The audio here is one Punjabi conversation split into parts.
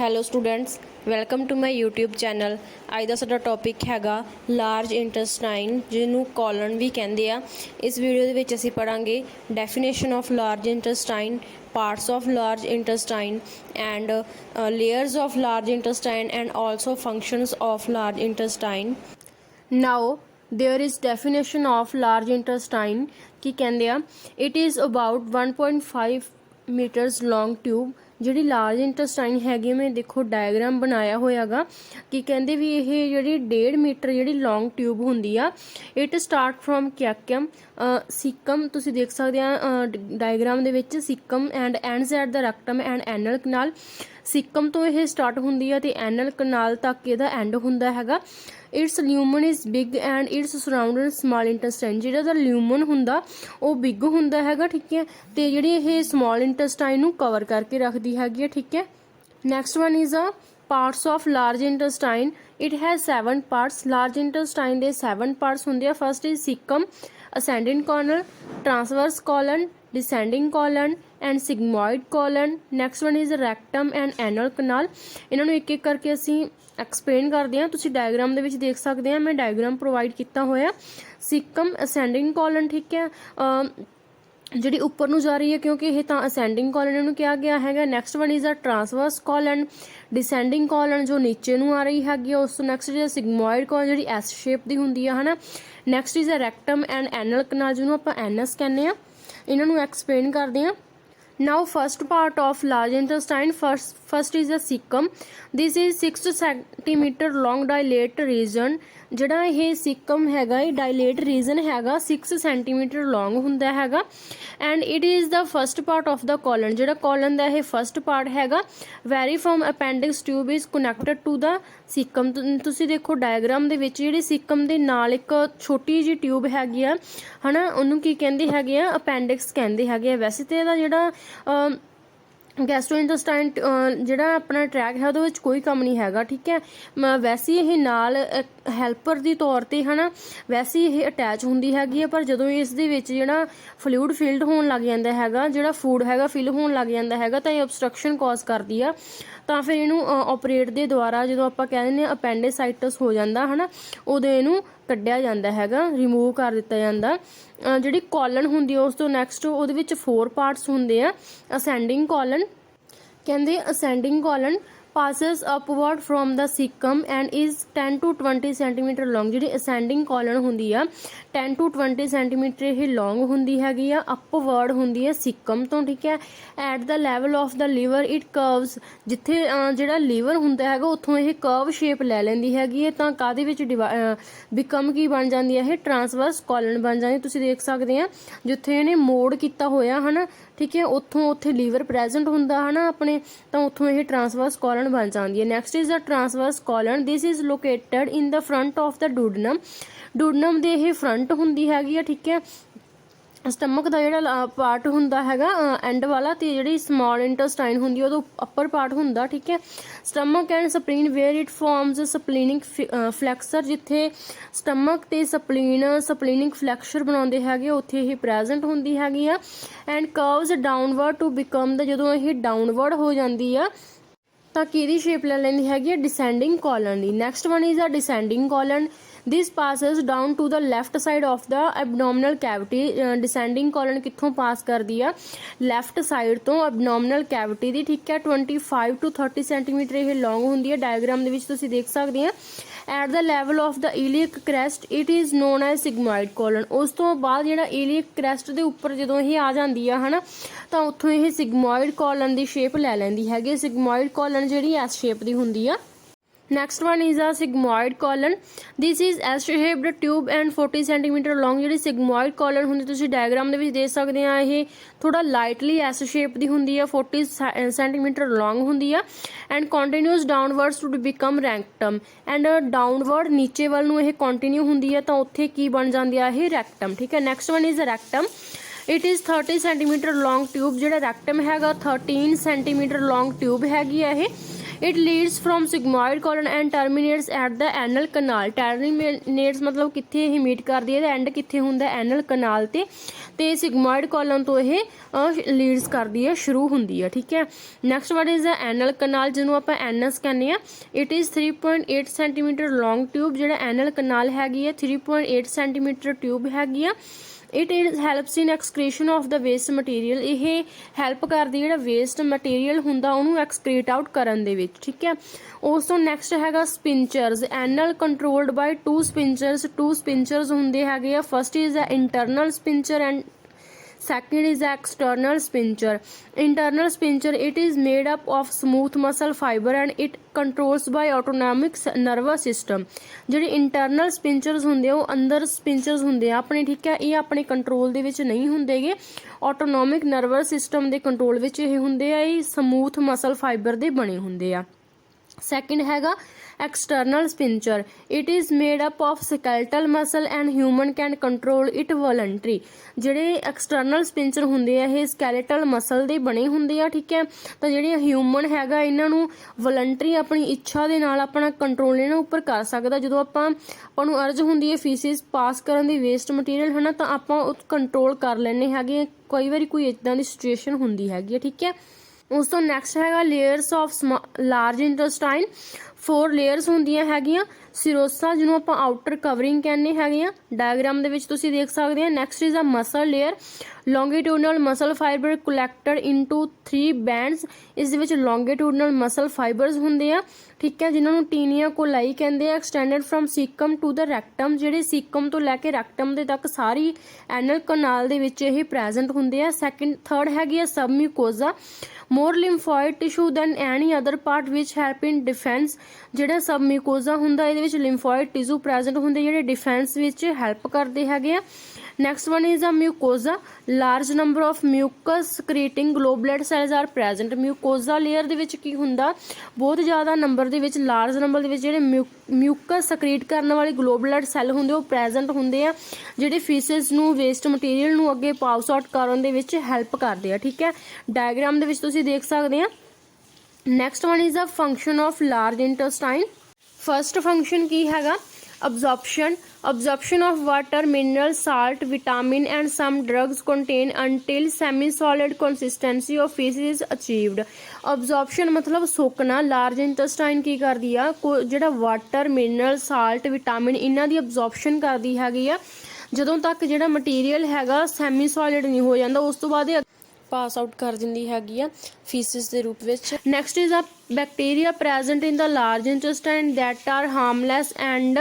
Hello students, welcome to my YouTube channel. ਅੱਜ ਦਾ ਸਾਡਾ ਟੌਪਿਕ ਹੈਗਾ ਲਾਰਜ ਇੰਟੈਸਟਾਈਨ, ਜਿਹਨੂੰ ਕੋਲਨ ਵੀ ਕਹਿੰਦੇ ਆ। ਇਸ ਵੀਡੀਓ ਦੇ ਵਿੱਚ ਅਸੀਂ ਪੜ੍ਹਾਂਗੇ definition of large intestine, parts of large intestine and layers of large intestine and also functions of large intestine. Now there is definition of large intestine ਕੀ ਕਹਿੰਦੇ ਆ। It is about 1.5 meters long tube। ਜਿਹੜੀ ਲਾਰਜ ਇੰਟੈਸਟਾਈਨ ਹੈਗੀ, ਮੈਂ ਦੇਖੋ ਡਾਇਗਰਾਮ ਬਣਾਇਆ ਹੋਇਆ ਗਾ ਕਿ ਕਹਿੰਦੇ ਵੀ ਇਹ ਜਿਹੜੀ 1.5 ਮੀਟਰ ਜਿਹੜੀ ਲੌਂਗ ਟਿਊਬ ਹੁੰਦੀ ਆ। It start from caecum caecum, ਤੁਸੀਂ ਦੇਖ ਸਕਦੇ ਆ ਡਾਇਗਰਾਮ ਦੇ ਵਿੱਚ caecum and ends at the rectum and anal canal. Caecum ਤੋਂ ਇਹ ਸਟਾਰਟ ਹੁੰਦੀ ਆ ਤੇ ਐਨਲ ਕਨਾਲ ਤੱਕ ਇਹਦਾ ਐਂਡ ਹੁੰਦਾ ਹੈਗਾ। Its lumen is big and it's surrounded small intestine. ਜਿਹੜਾ ਦਾ ਲਿਊਮਨ ਹੁੰਦਾ ਉਹ ਬਿਗ ਹੁੰਦਾ ਹੈਗਾ, ਠੀਕ ਹੈ, ਤੇ ਜਿਹੜੀ ਇਹ ਸਮਾਲ ਇੰਟੈਸਟਾਈਨ ਨੂੰ ਕਵਰ ਕਰਕੇ ਰੱਖਦੀ ਹੈਗੀ ਹੈ, ਠੀਕ ਹੈ। Next one is a parts of large intestine. It has 7 parts. Large intestine ਦੇ 7 ਪਾਰਟਸ ਹੁੰਦੇ ਆ। First is caecum, ascending colon, transverse colon, descending colon and sigmoid colon. Next one is rectum and anal canal. इन्होंने एक एक करके असी एक्सप्लेन करते हैं। तुसी डायग्राम दे विच देख सकते हैं, मैं डायग्राम प्रोवाइड किया होया। सिकम असेंडिंग कॉलन, ठीक है, ਜਿਹੜੀ ਉੱਪਰ ਨੂੰ ਜਾ ਰਹੀ ਹੈ क्योंकि ਇਹ ਤਾਂ ਅਸੈਂਡਿੰਗ ਕੋਲਨ ਨੂੰ ਕਿਹਾ ਗਿਆ ਹੈਗਾ। Next one is a transverse colon, descending colon ਜੋ ਨੀਚੇ ਨੂੰ ਆ ਰਹੀ ਹੈਗੀ ਆ। ਉਸ ਤੋਂ ਨੈਕਸਟ ਇਜ਼ ਸਿਗਮੋਇਡ ਕੋਲਨ ਜਿਹੜੀ ਐਸ ਸ਼ੇਪ ਦੀ ਹੁੰਦੀ ਆ, ਹਨਾ। Next is a rectum and anal canal, ਜਿਹਨੂੰ ਆਪਾਂ ਐਨਸ ਕਹਿੰਦੇ ਆ। ਇਹਨਾਂ ਨੂੰ ਐਕਸਪਲੇਨ ਕਰਦੇ ਹਾਂ। Now first part of large intestine, first is a cecum. This is 6 centimeter long dilate region। ਜਿਹੜਾ ਇਹ ਸਿਕਮ ਹੈਗਾ, ਇਹ ਡਾਇਲੇਟ ਰੀਜਨ ਹੈਗਾ 6 ਸੈਂਟੀਮੀਟਰ ਲੌਂਗ ਹੁੰਦਾ ਹੈਗਾ। And it is the first part of the colon. ਜਿਹੜਾ ਕੋਲਨ ਦਾ ਇਹ ਫਸਟ ਪਾਰਟ ਹੈਗਾ। Vermiform appendix tube is connected to the caecum. ਤੁਸੀਂ ਦੇਖੋ ਡਾਇਗਰਾਮ ਦੇ ਵਿੱਚ ਜਿਹੜੀ ਸਿਕਮ ਦੇ ਨਾਲ ਇੱਕ ਛੋਟੀ ਜਿਹੀ ਟਿਊਬ ਹੈਗੀ ਆ, ਹਨਾ, ਉਹਨੂੰ ਕੀ ਕਹਿੰਦੇ ਹੈਗੇ ਆ, ਅਪੈਂਡਿਕਸ ਕਹਿੰਦੇ ਹੈਗੇ ਆ। ਵੈਸੇ ਤਾਂ ਇਹਦਾ ਜਿਹੜਾ ਗੈਸਟ੍ਰੋਇੰਟੇਸਟਾਈਨ ਜਿਹੜਾ ਆਪਣਾ ਟਰੈਕ ਹੈ ਉਹਦੇ ਵਿੱਚ ਕੋਈ ਕੰਮ ਨਹੀਂ ਹੈਗਾ, ਠੀਕ ਹੈ। ਵੈਸੇ ਇਹ ਨਾਲ ਹੈਲਪਰ ਦੀ ਤੌਰ ਤੇ, ਹਨਾ, ਵੈਸੇ ਇਹ ਅਟੈਚ ਹੁੰਦੀ ਹੈਗੀ ਆ। ਪਰ ਜਦੋਂ ਇਸ ਦੇ ਵਿੱਚ ਜਿਹੜਾ ਫਲੂਇਡ ਫਿਲਡ ਹੋਣ ਲੱਗ ਜਾਂਦਾ ਹੈਗਾ, ਜਿਹੜਾ ਫੂਡ ਹੈਗਾ ਫਿਲ ਹੋਣ ਲੱਗ ਜਾਂਦਾ ਹੈਗਾ, ਤਾਂ ਇਹ ਓਬਸਟਰਕਸ਼ਨ ਕਾਜ਼ ਕਰਦੀ ਆ। ਤਾਂ ਫਿਰ ਇਹਨੂੰ ਆਪਰੇਟ ਦੇ ਦੁਆਰਾ ਜਦੋਂ ਆਪਾਂ ਕਹਿ ਦਿੰਦੇ ਹਾਂ ਅਪੈਂਡਿਸਾਈਟਸ ਹੋ ਜਾਂਦਾ, ਹਨਾ, ਉਦੋਂ ਇਹਨੂੰ ਕੱਢਿਆ ਜਾਂਦਾ ਹੈਗਾ, ਰਿਮੂਵ ਕਰ ਦਿੱਤਾ ਜਾਂਦਾ। ਜਿਹੜੀ ਕੋਲਨ ਹੁੰਦੀ ਆ ਉਸ ਤੋਂ ਨੈਕਸਟ ਉਹਦੇ ਵਿੱਚ 4 ਪਾਰਟਸ ਹੁੰਦੇ ਆ। ਅਸੈਂਡਿੰਗ ਕੋਲਨ ਕਹਿੰਦੇ, ascending colon passes upward from the cecum and is 10 to 20 centimeter long। ਜਿਹੜੀ ਅਸੈਂਡਿੰਗ ਕੋਲਨ ਹੁੰਦੀ ਆ 10 to 20 centimeter ਇਹ ਲੌਂਗ ਹੁੰਦੀ ਹੈਗੀ ਆ। ਅਪਵਰਡ ਹੁੰਦੀ ਹੈ ਸਿਕਮ ਤੋਂ, ਠੀਕ ਹੈ। At the level of the liver it curves. ਜਿੱਥੇ ਜਿਹੜਾ ਲੀਵਰ ਹੁੰਦਾ ਹੈਗਾ ਉੱਥੋਂ ਇਹ ਕਰਵ ਸ਼ੇਪ ਲੈ ਲੈਂਦੀ ਹੈਗੀ ਹੈ। ਤਾਂ ਕਾਹਦੇ ਵਿੱਚ ਬਿਕਮ ਕੀ ਬਣ ਜਾਂਦੀ ਹੈ, ਇਹ ਟ੍ਰਾਂਸਵਰਸ ਕੋਲਨ ਬਣ ਜਾਂਦੀ। ਤੁਸੀਂ ਦੇਖ ਸਕਦੇ ਆ ਜਿੱਥੇ ਇਹਨੇ ਮੋੜ ਕੀਤਾ ਹੋਇਆ, ਹਨਾ, ਠੀਕ ਹੈ, ਉੱਥੋਂ ਉੱਥੇ ਲੀਵਰ ਪ੍ਰੈਜ਼ੈਂਟ ਹੁੰਦਾ, ਹਨਾ, ਆਪਣੇ, ਤਾਂ ਉੱਥੋਂ ਇਹ ਟ੍ਰਾਂਸਵਰਸ ਕੋਲਨ ਬਣ ਜਾਂਦੀ ਹੈ। Next is the transverse colon. This is located in the front of the duodenum. Duodenum ਦੇ ਇਹ ਫਰੰਟ ਹੁੰਦੀ ਹੈਗੀ ਆ, ਠੀਕ ਹੈ। ਸਟਮਕ ਦਾ ਜਿਹੜਾ ਪਾਰਟ ਹੁੰਦਾ ਹੈਗਾ ਐਂਡ ਵਾਲਾ, ਤੇ ਜਿਹੜੀ ਸਮਾਲ ਇੰਟੈਸਟਾਈਨ ਹੁੰਦੀ ਉਹਦਾ ਅੱਪਰ ਪਾਰਟ ਹੁੰਦਾ, ਠੀਕ ਹੈ। Stomach and spleen where it forms splenic flexure. ਜਿੱਥੇ ਸਟਮਕ ਤੇ ਸਪਲੀਨਿਕ ਫਲੈਕਸਰ ਬਣਾਉਂਦੇ ਹੈਗੇ ਉੱਥੇ ਇਹ ਪ੍ਰੈਜ਼ੈਂਟ ਹੁੰਦੀ ਹੈਗੀ ਆ। ਐਂਡ ਕਰਵਸ ਡਾਊਨਵਰਡ ਟੂ ਬਿਕਮ ਦਾ, ਜਦੋਂ ਇਹ ਡਾਊਨਵਰਡ ਹੋ ਜਾਂਦੀ ਆ ਤਾਂ ਕਿਹਦੀ ਸ਼ੇਪ ਲੈ ਲੈਂਦੀ ਹੈਗੀ ਆ, ਡਿਸੈਂਡਿੰਗ ਕੋਲਨ ਦੀ। Next one is a descending colon. This passes down to the left side of the abdominal cavity। descending colon ਕਿੱਥੋਂ ਪਾਸ ਕਰਦੀ ਆ, ਲੈਫਟ ਸਾਈਡ ਤੋਂ abdominal cavity ਦੀ, ਠੀਕ ਹੈ। 25 to 30 ਸੈਂਟੀਮੀਟਰ ਇਹ ਲੌਂਗ ਹੁੰਦੀ ਹੈ। ਡਾਇਗਰਾਮ ਦੇ ਵਿੱਚ ਤੁਸੀਂ ਦੇਖ ਸਕਦੇ ਆ। At the level of the iliac crest it is known as sigmoid colon. ਉਸ ਤੋਂ ਬਾਅਦ ਜਿਹੜਾ ਈਲੀਅਕ ਕ੍ਰੈਸਟ ਦੇ ਉੱਪਰ ਜਦੋਂ ਇਹ ਆ ਜਾਂਦੀ ਆ, ਹਨਾ, ਤਾਂ ਉੱਥੋਂ ਇਹ ਸਿਗਮੋਇਡ ਕੋਲਨ ਦੀ ਸ਼ੇਪ ਲੈ ਲੈਂਦੀ ਹੈਗੀ। ਸਿਗਮੋਇਡ ਕੋਲਨ ਜਿਹੜੀ ਐਸ ਸ਼ੇਪ ਦੀ ਹੁੰਦੀ ਆ। Next one is a sigmoid colon. This is S-shaped tube and 40 centimeter long। ਜਿਹੜੀ sigmoid colon ਹੁੰਦੀ ਤੁਸੀਂ ਡਾਇਗਰਾਮ ਦੇ ਵਿੱਚ ਦੇਖ ਸਕਦੇ ਆ, ਇਹ ਥੋੜਾ ਲਾਈਟਲੀ S ਸ਼ੇਪ ਦੀ ਹੁੰਦੀ ਆ, 40 centimeter long ਹੁੰਦੀ ਆ। and continues downwards to become rectum। and downward ਨੀਚੇ ਵੱਲ ਨੂੰ ਇਹ ਕੰਟੀਨਿਊ ਹੁੰਦੀ ਆ, ਤਾਂ ਉੱਥੇ ਕੀ ਬਣ ਜਾਂਦੀ ਆ, ਇਹ ਰੈਕਟਮ, ਠੀਕ ਹੈ। Next one is rectum. It is 30 centimeter long tube। ਜਿਹੜਾ ਰੈਕਟਮ ਹੈਗਾ 13 centimeter long tube ਹੈਗੀ ਆ ਇਹ। It leads from sigmoid colon and terminates at the anal canal। terminates मतलब कित्थे ही मीट करदी है, एंड कित्थे हुंदा एनल कनाल ते। ਤੇ ਸਿਗਮੋਇਡ ਕੋਲਨ ਤੋਂ ਇਹ ਲੀਡਸ ਕਰਦੀ ਹੈ, ਸ਼ੁਰੂ ਹੁੰਦੀ ਹੈ। ਠੀਕ ਹੈ, next word is the anal canal, ਜਿਹਨੂੰ ਆਪਾਂ ਐਨਸ ਕਹਿੰਦੇ ਆ। It is 3.8 centimetre long tube. ਜਿਹੜਾ ਐਨਲ ਕਨਾਲ ਹੈਗੀ ਹੈ 3.8 ਸੈਂਟੀਮੀਟਰ ਟਿਊਬ ਹੈਗੀ ਆ। It helps in excretion of the waste material. ਇਹ ਹੈਲਪ ਕਰਦੀ ਜਿਹੜਾ ਵੇਸਟ ਮਟੀਰੀਅਲ ਹੁੰਦਾ ਉਹਨੂੰ ਐਕਸਕ੍ਰੀਟ ਆਊਟ ਕਰਨ ਦੇ ਵਿੱਚ। ਠੀਕ ਹੈ, ਉਸ ਤੋਂ ਨੈਕਸਟ ਹੈਗਾ sphincters. Anal controlled by two sphincters ਹੁੰਦੇ ਹੈਗੇ ਆ। First is the internal sphincter and second is the external spincher. Internal spincher, it is made up of smooth muscle fiber and it controls by autonomic nervous system. ਜਿਹੜੇ internal spincers ਹੁੰਦੇ ਆ ਉਹ ਅੰਦਰ spincers ਹੁੰਦੇ ਆ ਆਪਣੇ। ਠੀਕ ਹੈ, ਇਹ ਆਪਣੇ ਕੰਟਰੋਲ ਦੇ ਵਿੱਚ ਨਹੀਂ ਹੁੰਦੇਗੇ, ਆਟੋਨੋਮਿਕ ਨਰਵਸ ਸਿਸਟਮ ਦੇ ਕੰਟਰੋਲ ਵਿੱਚ ਇਹ ਹੁੰਦੇ ਆ। ਇਹ ਸਮੂਥ ਮਸਲ ਫਾਈਬਰ ਦੇ ਬਣੇ ਹੁੰਦੇ ਆ। ਸੈਕਿੰਡ ਹੈਗਾ external spincher. It is made up of skeletal muscle and human can control it voluntary. ਜਿਹੜੇ external spincher ਹੁੰਦੇ ਆ ਇਹ skeletal muscle ਦੇ ਬਣੇ ਹੁੰਦੇ ਆ। ਠੀਕ ਹੈ, ਤਾਂ ਜਿਹੜੇ ਹਿਊਮਨ ਹੈਗਾ ਇਹਨਾਂ ਨੂੰ ਵੋਲੰਟਰੀ ਆਪਣੀ ਇੱਛਾ ਦੇ ਨਾਲ ਆਪਣਾ ਕੰਟਰੋਲ ਇਹਨਾਂ ਉੱਪਰ ਕਰ ਸਕਦਾ। ਜਦੋਂ ਆਪਾਂ ਨੂੰ ਅਰਜ਼ ਹੁੰਦੀ ਹੈ ਫੀਸਿਸ ਪਾਸ ਕਰਨ ਦੀ ਵੇਸਟ ਮਟੀਰੀਅਲ ਹੈ ਨਾ, ਤਾਂ ਆਪਾਂ ਉਹ ਕੰਟਰੋਲ ਕਰ ਲੈਂਦੇ ਹੈਗੇ। ਕਈ ਵਾਰੀ ਕੋਈ ਇੱਦਾਂ ਦੀ ਸਿਚੁਏਸ਼ਨ ਹੁੰਦੀ ਹੈਗੀ ਹੈ। ਠੀਕ ਹੈ, ਉਸ ਤੋਂ ਨੈਕਸਟ ਹੈਗਾ layers of large intestine. 4 layers ਹੁੰਦੀਆਂ ਹੈਗੀਆਂ। ਸਿਰੋਸਾ, ਜਿਹਨੂੰ ਆਪਾਂ ਆਊਟਰ ਕਵਰਿੰਗ ਕਹਿੰਦੇ ਹੈਗੇ ਆ, ਡਾਇਗਰਾਮ ਦੇ ਵਿੱਚ ਤੁਸੀਂ ਦੇਖ ਸਕਦੇ ਆ। Next is a muscle layer. Longitudinal muscle fibre collected into 3 bands. ਇਸ ਦੇ ਵਿੱਚ ਲੌਂਗੀਟਿਊਡਨਲ ਮਸਲ ਫਾਈਬਰਸ ਹੁੰਦੇ ਆ। ਠੀਕ ਹੈ, ਜਿਨ੍ਹਾਂ ਨੂੰ ਟੀਨੀਆ ਕੋਲਾਈ ਕਹਿੰਦੇ ਆ। Extended from caecum to the rectum. ਜਿਹੜੇ ਸੀਕਮ ਤੋਂ ਲੈ ਕੇ ਰੈਕਟਮ ਦੇ ਤੱਕ ਸਾਰੀ ਐਨਲ ਕਨਾਲ ਦੇ ਵਿੱਚ ਇਹ ਪ੍ਰੈਜ਼ੈਂਟ ਹੁੰਦੇ ਆ। ਥਰਡ ਹੈਗੀ ਆ ਸਬਮਿਊਕੋਜ਼ਾ। more lymphoid tissue than any other part which help in defense. ਜਿਹੜਾ ਸਬਮਿਊਕੋਜ਼ਾ ਹੁੰਦਾ ਇਹਦੇ ਵਿੱਚ ਲਿੰਫੋਇਡ ਟਿਸ਼ੂ ਪ੍ਰੈਜ਼ੈਂਟ ਹੁੰਦੇ ਜਿਹੜੇ ਡਿਫੈਂਸ ਵਿੱਚ ਹੈਲਪ ਕਰਦੇ ਹੈਗੇ ਆ। Next one is a mucosa. Large number of mucus secreting globular cells are present. Mucosa layer ਦੇ ਵਿੱਚ ਕੀ ਹੁੰਦਾ, ਬਹੁਤ ਜ਼ਿਆਦਾ ਨੰਬਰ ਦੇ ਵਿੱਚ, ਲਾਰਜ ਨੰਬਰ ਦੇ ਵਿੱਚ ਜਿਹੜੇ ਮਿਊਕਸ ਸਕ੍ਰੀਟ ਕਰਨ ਵਾਲੇ ਗਲੋਬੂਲਰ ਸੈੱਲ ਹੁੰਦੇ ਉਹ ਪ੍ਰੈਜ਼ੈਂਟ ਹੁੰਦੇ ਆ, ਜਿਹੜੇ ਫੀਸਿਸ ਨੂੰ ਵੇਸਟ ਮਟੀਰੀਅਲ ਨੂੰ ਅੱਗੇ ਪਾਸ ਆਊਟ ਕਰਨ ਦੇ ਵਿੱਚ ਹੈਲਪ ਕਰਦੇ ਆ। ਠੀਕ ਹੈ, ਡਾਇਗਰਾਮ ਦੇ ਵਿੱਚ ਤੁਸੀਂ ਦੇਖ ਸਕਦੇ ਆ। Next one is a function of large intestine. First function ਕੀ ਹੈਗਾ, absorption of water, mineral, salt, vitamin and some drugs contained until semi-solid consistency of feces is achieved. Absorption मतलब सोकना। लार्ज इंटेस्टाइन की करदी आ, ਜਿਹੜਾ ਵਾਟਰ, ਮਿਨਰਲ, ਸਾਲਟ, ਵਿਟਾਮਿਨ ਇਹਨਾਂ ਦੀ absorption ਕਰਦੀ ਹੈਗੀ ਆ ਜਦੋਂ ਤੱਕ ਜਿਹੜਾ ਮਟੀਰੀਅਲ ਹੈਗਾ ਸੈਮੀ ਸੋਲਿਡ ਨਹੀਂ ਹੋ ਜਾਂਦਾ, ਉਸ ਤੋਂ ਬਾਅਦ ਇਹ ਪਾਸ ਆਊਟ ਕਰ ਦਿੰਦੀ ਹੈਗੀ ਆ ਫੀਸਿਸ ਦੇ ਰੂਪ ਵਿੱਚ। Next is a bacteria present in the large intestine that are harmless and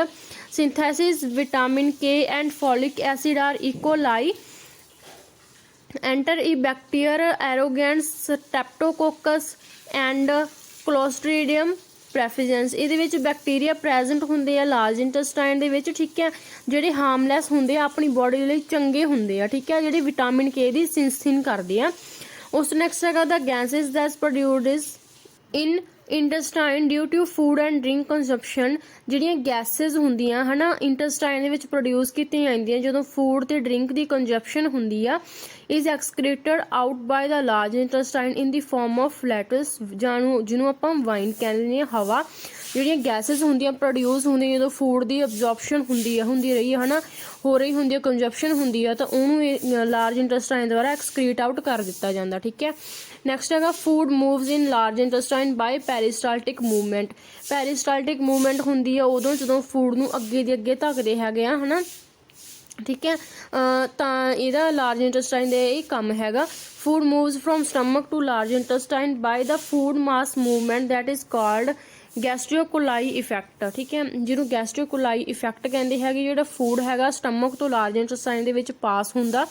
synthesis vitamin K and folic acid are E. coli. Enter E. bacteria arrogans, streptococcus and clostridium preferens। ਇਹਦੇ ਵਿੱਚ ਬੈਕਟੀਰੀਆ ਪ੍ਰੈਜ਼ੈਂਟ ਹੁੰਦੇ ਆ ਲਾਰਜ ਇੰਟੈਸਟਾਈਨ ਦੇ ਵਿੱਚ। ਠੀਕ ਹੈ, ਜਿਹੜੇ ਹਾਰਮਲੈਸ ਹੁੰਦੇ ਆ, ਆਪਣੀ ਬੋਡੀ ਲਈ ਚੰਗੇ ਹੁੰਦੇ ਆ। ਠੀਕ ਹੈ, ਜਿਹੜੇ ਵਿਟਾਮਿਨ K ਦੀ ਸਿੰਥਸਿਸ ਕਰਦੇ ਆ। ਉਸ ਨੈਕਸਟ ਹੈਗਾ the gases that's produced in intestine due to food and drink consumption. ਜਿਹੜੀਆਂ ਗੈਸਿਸ ਹੁੰਦੀਆਂ ਹਨਾ ਇੰਟੈਸਟਾਈਨ ਦੇ ਵਿੱਚ ਪ੍ਰੋਡਿਊਸ ਕੀਤੀਆਂ ਜਾਂਦੀਆਂ ਜਦੋਂ ਫੂਡ ਤੇ ਡਰਿੰਕ ਦੀ ਕੰਜ਼ੰਪਸ਼ਨ ਹੁੰਦੀ ਆ। Is excreted out by the large intestine in the form of flatus, ਜਿਹਨੂੰ ਆਪਾਂ ਵਾਈਨ ਕਹਿੰਦੇ ਹਾਂ, ਹਵਾ। ਜਿਹੜੀਆਂ ਗੈਸਿਸ ਹੁੰਦੀਆਂ ਪ੍ਰੋਡਿਊਸ ਹੁੰਦੀਆਂ ਜਦੋਂ ਫੂਡ ਦੀ ਅਬਜ਼ੌਰਪਸ਼ਨ ਹੁੰਦੀ ਰਹੀ ਹੈ ਹਨਾ, ਹੋ ਰਹੀ ਹੁੰਦੀ ਹੈ, ਕੰਜ਼ੰਪਸ਼ਨ ਹੁੰਦੀ ਆ, ਤਾਂ ਉਹਨੂੰ ਲਾਰਜ ਇੰਟੈਸਟਾਈਨ ਦੁਆਰਾ ਐਕਸਕ੍ਰੀਟ ਆਊਟ ਕਰ ਦਿੱਤਾ ਜਾਂਦਾ। ਠੀਕ ਹੈ, ਨੈਕਸਟ ਹੈਗਾ ਫੂਡ ਮੂਵਸ ਇਨ ਲਾਰਜ ਇੰਟੈਸਟਾਈਨ ਬਾਈ ਪੈਰੀਸਟਾਲਟਿਕ ਮੂਵਮੈਂਟ। ਪੈਰੀਸਟਾਲਟਿਕ ਮੂਵਮੈਂਟ ਹੁੰਦੀ ਆ ਉਦੋਂ ਜਦੋਂ ਫੂਡ ਨੂੰ ਅੱਗੇ ਦੇ ਅੱਗੇ ਧੱਕਦੇ ਹੈਗੇ ਆ ਹਨਾ। ਠੀਕ ਹੈ, ਤਾਂ ਇਹਦਾ ਲਾਰਜ ਇੰਟੈਸਟਾਈਨ ਦੇ ਇਹ ਕੰਮ ਹੈਗਾ। Food moves from stomach to large intestine by the food mass movement that is called gastrocolic effect. ਠੀਕ ਹੈ, ਜਿਹਨੂੰ ਗੈਸਟ੍ਰੀਓਕੋਲਾਈ ਇਫੈਕਟ ਕਹਿੰਦੇ ਹੈਗੇ। ਜਿਹੜਾ ਫੂਡ ਹੈਗਾ ਸਟਮਕ ਤੋਂ ਲਾਰਜ ਇੰਟੈਸਟਾਈਨ ਦੇ ਵਿੱਚ ਪਾਸ ਹੁੰਦਾ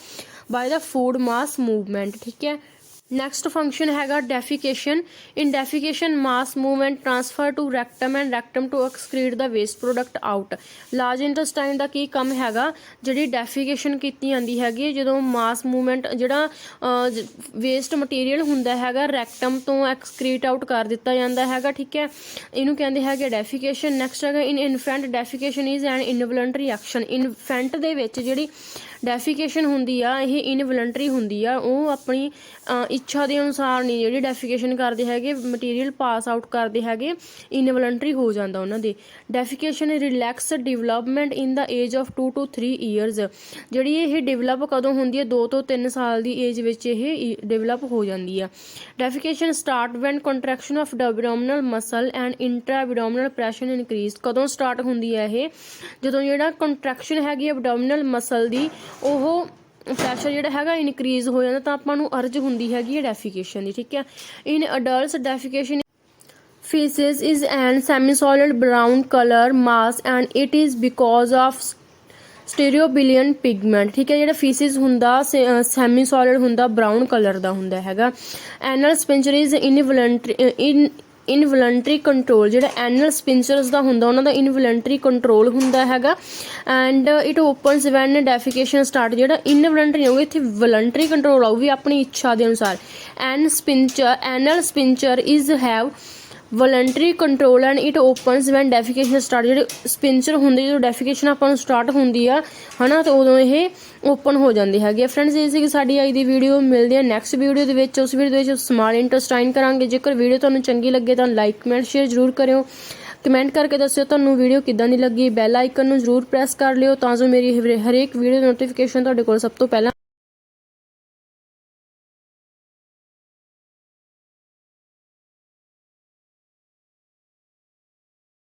ਬਾਈ ਦਾ ਫੂਡ ਮਾਸ ਮੂਵਮੈਂਟ। ਠੀਕ ਹੈ, ਨੈਕਸਟ ਫੰਕਸ਼ਨ ਹੈਗਾ defecation. In defecation mass movement transfer to rectum and rectum to excrete the waste product out. Large intestine ਦਾ ਕੀ ਕੰਮ ਹੈਗਾ, ਜਿਹੜੀ ਡੈਫੀਕੇਸ਼ਨ ਕੀਤੀ ਜਾਂਦੀ ਹੈਗੀ ਜਦੋਂ ਮਾਸ ਮੂਵਮੈਂਟ ਜਿਹੜਾ ਵੇਸਟ ਮਟੀਰੀਅਲ ਹੁੰਦਾ ਹੈਗਾ ਰੈਕਟਮ ਤੋਂ ਐਕਸਕ੍ਰੀਟ ਆਊਟ ਕਰ ਦਿੱਤਾ ਜਾਂਦਾ ਹੈਗਾ। ਠੀਕ ਹੈ, ਇਹਨੂੰ ਕਹਿੰਦੇ ਹੈਗੇ ਡੈਫੀਕੇਸ਼ਨ। ਨੈਕਸਟ ਹੈਗਾ in infant defecation is an involuntary action. Infant ਦੇ ਵਿੱਚ ਜਿਹੜੀ ਡੈਫੀਕੇਸ਼ਨ ਹੁੰਦੀ ਆ ਇਹ ਇਨਵੋਲੰਟਰੀ ਹੁੰਦੀ ਆ, ਉਹ ਆਪਣੀ ਇੱਛਾ ਦੇ ਅਨੁਸਾਰ ਨਹੀਂ ਜਿਹੜੀ ਡੈਫੀਕੇਸ਼ਨ ਕਰਦੇ ਹੈਗੇ, ਮਟੀਰੀਅਲ ਪਾਸ ਆਊਟ ਕਰਦੇ ਹੈਗੇ, ਇਨਵੋਲੰਟਰੀ ਹੋ ਜਾਂਦਾ ਉਹਨਾਂ ਦੇ। Defecation reflex development in the age of 2 to 3 years, ਜਿਹੜੀ ਇਹ ਡਿਵੈਲਪ ਕਦੋਂ ਹੁੰਦੀ ਹੈ 2 ਤੋਂ 3 ਸਾਲ ਦੀ ਏਜ ਵਿੱਚ ਇਹ ਡਿਵੈਲਪ ਹੋ ਜਾਂਦੀ ਆ। Defecation start when contraction of abdominal muscle and intra abdominal pressure increase, ਕਦੋਂ ਸਟਾਰਟ ਹੁੰਦੀ ਹੈ ਇਹ, ਜਦੋਂ ਜਿਹੜਾ ਕੰਟਰੈਕਸ਼ਨ ਹੈਗੀ ਐਬਡੋਮੀਨਲ ਮਸਲ ਦੀ ਉਹ ਪ੍ਰੈਸ਼ਰ ਜਿਹੜਾ ਹੈਗਾ ਇਨਕਰੀਜ਼ ਹੋ ਜਾਂਦਾ, ਤਾਂ ਆਪਾਂ ਨੂੰ ਅਰਜ ਹੁੰਦੀ ਹੈਗੀ ਹੈ ਡੈਫੀਕੇਸ਼ਨ ਦੀ, ਠੀਕ ਹੈ। ਇਨ adults ਡੈਫੀਕੇਸ਼ਨ feces is an semi-solid brown color mass and it is because of stereobilian pigment, ਠੀਕ ਹੈ। ਜਿਹੜਾ ਫੀਸਿਸ ਹੁੰਦਾ ਸੈਮੀ ਸੋਲਿਡ ਹੁੰਦਾ, ਬਰਾਊਨ ਕਲਰ ਦਾ ਹੁੰਦਾ ਹੈਗਾ। Anal sphincter is involuntary control, ਜਿਹੜਾ ਐਨਲ ਸਪਿੰਚਰਸ ਦਾ ਹੁੰਦਾ ਉਹਨਾਂ ਦਾ ਇਨਵੋਲੰਟਰੀ ਕੰਟਰੋਲ ਹੁੰਦਾ ਹੈਗਾ। And it opens when defecation start, ਜਿਹੜਾ ਇਨਵੋਲੰਟਰੀ ਹੋਊਗਾ ਇੱਥੇ ਵੋਲੰਟਰੀ ਕੰਟਰੋਲ ਆਊਗੀ ਆਪਣੀ ਇੱਛਾ ਦੇ ਅਨੁਸਾਰ। Anal sphincter is have voluntary control and it opens when defecation start, ਜਿਹੜੇ ਸਪਿੰਚਰ ਹੁੰਦੇ ਜਦੋਂ ਡੈਫੀਕੇਸ਼ਨ ਆਪਾਂ ਨੂੰ ਸਟਾਰਟ ਹੁੰਦੀ ਆ ਹੈ ਨਾ, ਤਾਂ ਉਦੋਂ ਇਹ ਓਪਨ ਹੋ ਜਾਂਦੇ ਹੈਗੇ। ਫਰੈਂਡਸ ਇਹ ਸੀ ਕਿ ਸਾਡੀ ਅੱਜ ਦੀ ਵੀਡੀਓ, ਮਿਲਦੀ ਆ ਨੈਕਸਟ ਵੀਡੀਓ ਦੇ ਵਿੱਚ। ਉਸ ਵੀਡੀਓ ਦੇ ਵਿੱਚ ਸਮਾਲ ਇੰਟਰਸਟਾਈਨ ਕਰਾਂਗੇ। ਜੇਕਰ ਵੀਡੀਓ ਤੁਹਾਨੂੰ ਚੰਗੀ ਲੱਗੇ ਤਾਂ ਲਾਈਕ ਕਮੈਂਟ ਸ਼ੇਅਰ ਜ਼ਰੂਰ ਕਰਿਓ, ਕਮੈਂਟ ਕਰਕੇ ਦੱਸਿਓ ਤੁਹਾਨੂੰ ਵੀਡੀਓ ਕਿੱਦਾਂ ਦੀ ਲੱਗੀ। ਬੈਲ ਆਈਕਨ ਨੂੰ ਜ਼ਰੂਰ ਪ੍ਰੈਸ ਕਰ ਲਿਓ ਤਾਂ ਜੋ ਮੇਰੀ ਹਰੇਕ ਵੀਡੀਓ ਨੋਟੀਫਿਕੇਸ਼ਨ ਤੁਹਾਡੇ ਕੋਲ ਸਭ ਤੋਂ ਪਹਿਲਾਂ